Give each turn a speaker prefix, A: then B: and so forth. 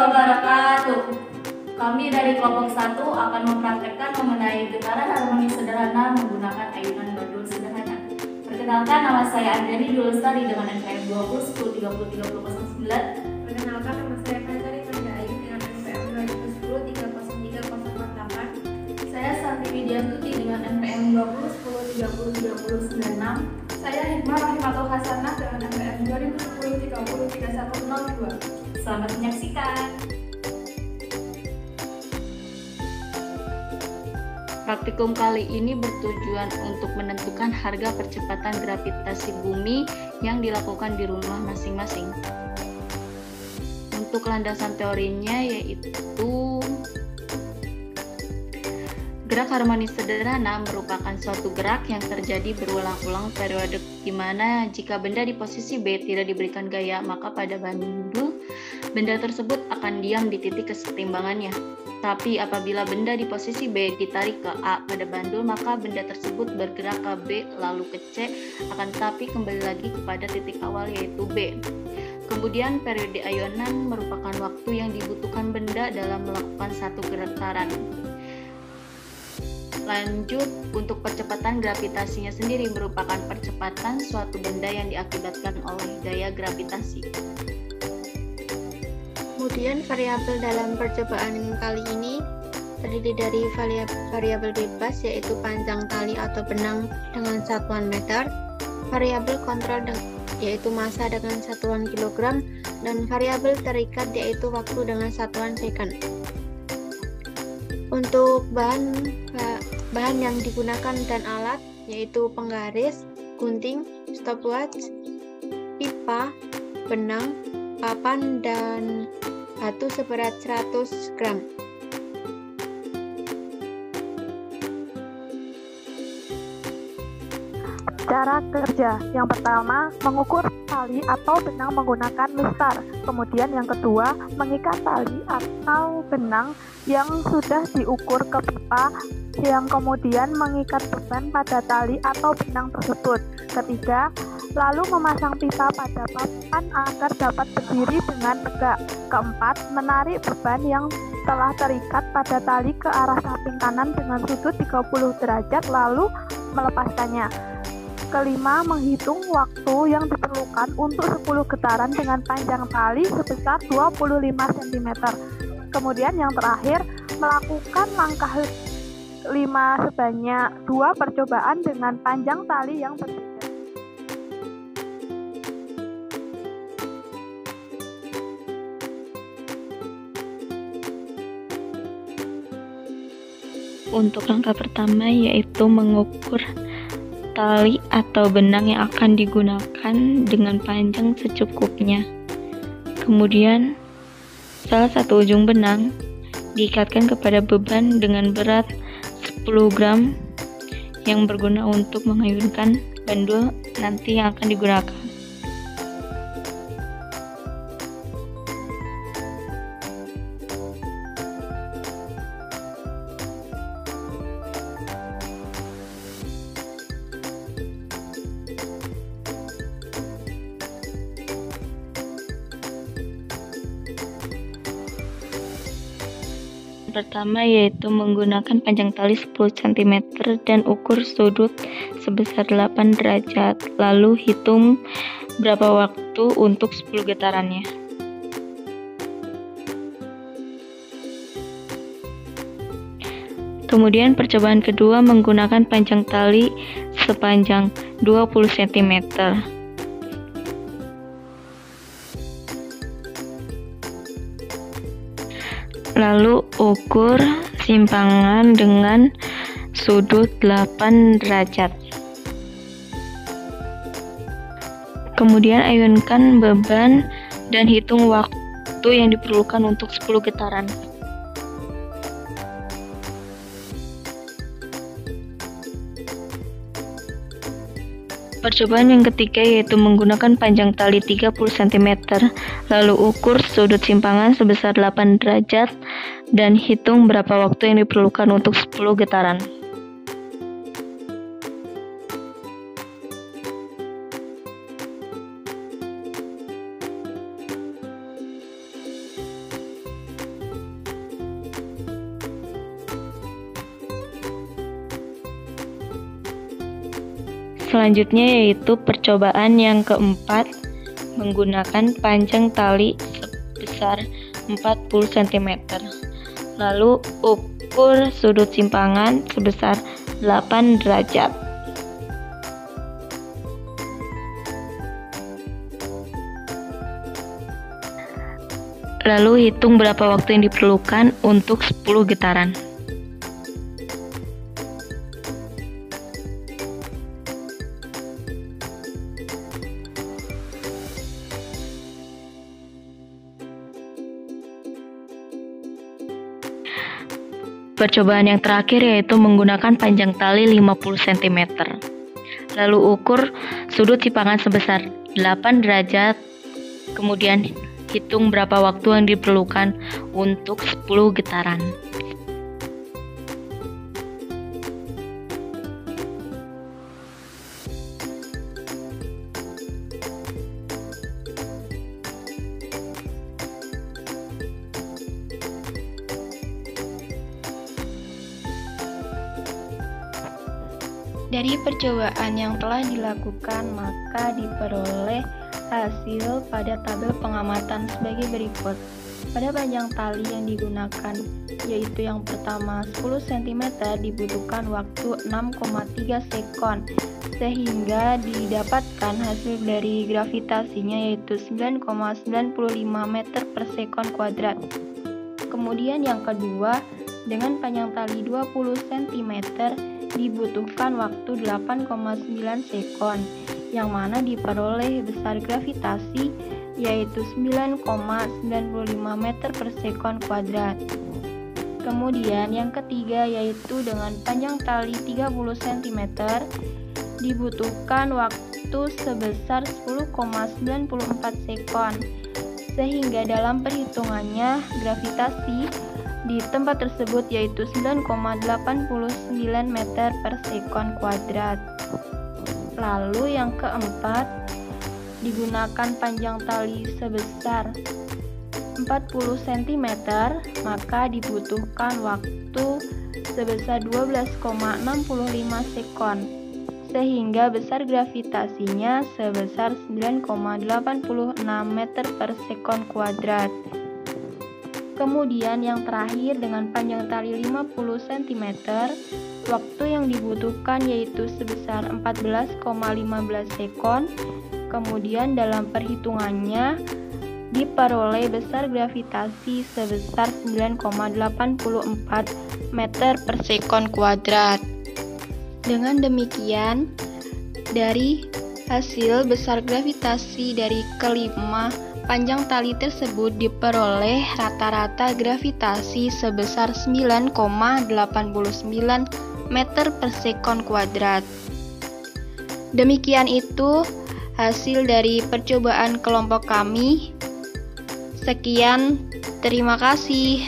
A: wabarakatuh. Kami dari kelompok 1 akan mempraktekkan mengenai getaran harmoni sederhana menggunakan ayunan bandul sederhana. Perkenalkan, nama saya Andriani Dulestari dengan NPM 20 10 30 30 09.
B: Perkenalkan, nama saya Faisal Fanda Ayu dengan NPM 2010 30 3 048.
A: Saya Santi Widiantuti dengan NPM 20 10 30 30 96.
B: Saya Hikmah Rahimatul Hasanah dengan NPM 2010 30 3102.
A: Selamat menyaksikan. Praktikum kali ini bertujuan untuk menentukan harga percepatan gravitasi bumi yang dilakukan di rumah masing-masing. Untuk landasan teorinya yaitu gerak harmonis sederhana merupakan suatu gerak yang terjadi berulang-ulang periodik di mana jika benda di posisi B tidak diberikan gaya, maka pada bandul benda tersebut akan diam di titik kesetimbangannya. Tapi apabila benda di posisi B ditarik ke A pada bandul, maka benda tersebut bergerak ke B lalu ke C, akan tetapi kembali lagi kepada titik awal yaitu B. Kemudian periode ayunan merupakan waktu yang dibutuhkan benda dalam melakukan satu getaran. Lanjut, untuk percepatan gravitasinya sendiri merupakan percepatan suatu benda yang diakibatkan oleh gaya gravitasi.
C: Kemudian variabel dalam percobaan kali ini terdiri dari variabel bebas yaitu panjang tali atau benang dengan satuan meter, variabel kontrol yaitu massa dengan satuan kilogram, dan variabel terikat yaitu waktu dengan satuan second. Untuk bahan yang digunakan dan alat yaitu penggaris, gunting, stopwatch, pipa, benang, papan, dan batu seberat 100 gram.
D: Cara kerja yang pertama, mengukur tali atau benang menggunakan mistar. Kemudian yang kedua, mengikat tali atau benang yang sudah diukur ke pipa, yang kemudian mengikat beban pada tali atau benang tersebut. Ketiga, lalu memasang pipa pada papan agar dapat berdiri dengan tegak. Keempat, menarik beban yang telah terikat pada tali ke arah samping kanan dengan sudut 30 derajat lalu melepaskannya. Kelima, menghitung waktu yang diperlukan untuk 10 getaran dengan panjang tali sebesar 25 cm. Kemudian yang terakhir, melakukan langkah 5 sebanyak 2 percobaan dengan panjang tali yang berbeda.
E: Untuk langkah pertama yaitu mengukur tali atau benang yang akan digunakan dengan panjang secukupnya. Kemudian, salah satu ujung benang diikatkan kepada beban dengan berat 10 gram yang berguna untuk mengayunkan bandul nanti yang akan digunakan. Pertama yaitu menggunakan panjang tali 10 cm dan ukur sudut sebesar 8 derajat, lalu hitung berapa waktu untuk 10 getarannya. Kemudian percobaan kedua menggunakan panjang tali sepanjang 20 cm. Lalu ukur simpangan dengan sudut 8 derajat. Kemudian ayunkan beban dan hitung waktu yang diperlukan untuk 10 getaran. Percobaan yang ketiga yaitu menggunakan panjang tali 30 cm, lalu ukur sudut simpangan sebesar 8 derajat dan hitung berapa waktu yang diperlukan untuk 10 getaran. Selanjutnya yaitu percobaan yang keempat menggunakan panjang tali sebesar 40 cm. Lalu ukur sudut simpangan sebesar 8 derajat. Lalu hitung berapa waktu yang diperlukan untuk 10 getaran. Percobaan yang terakhir yaitu menggunakan panjang tali 50 cm. Lalu ukur sudut simpangan sebesar 8 derajat. Kemudian hitung berapa waktu yang diperlukan untuk 10 getaran.
C: Dari percobaan yang telah dilakukan, maka diperoleh hasil pada tabel pengamatan sebagai berikut. Pada panjang tali yang digunakan, yaitu yang pertama 10 cm, dibutuhkan waktu 6,3 sekon, sehingga didapatkan hasil dari gravitasinya yaitu 9,95 meter per sekon kuadrat. Kemudian yang kedua, dengan panjang tali 20 cm, dibutuhkan waktu 8,9 sekon, yang mana diperoleh besar gravitasi yaitu 9,95 meter per sekon kuadrat. Kemudian yang ketiga yaitu dengan panjang tali 30 cm, dibutuhkan waktu sebesar 10,94 sekon, sehingga dalam perhitungannya gravitasi di tempat tersebut yaitu 9,89 meter per sekon kuadrat. Lalu yang keempat, digunakan panjang tali sebesar 40 cm, maka dibutuhkan waktu sebesar 12,65 sekon, sehingga besar gravitasinya sebesar 9,86 meter per sekon kuadrat. Kemudian yang terakhir dengan panjang tali 50 cm, waktu yang dibutuhkan yaitu sebesar 14,15 sekon. Kemudian dalam perhitungannya diperoleh besar gravitasi sebesar 9,84 meter per sekon kuadrat. Dengan demikian, dari hasil besar gravitasi dari kelima panjang tali tersebut diperoleh rata-rata gravitasi sebesar 9,89 meter per sekon kuadrat. Demikian itu hasil dari percobaan kelompok kami. Sekian, terima kasih.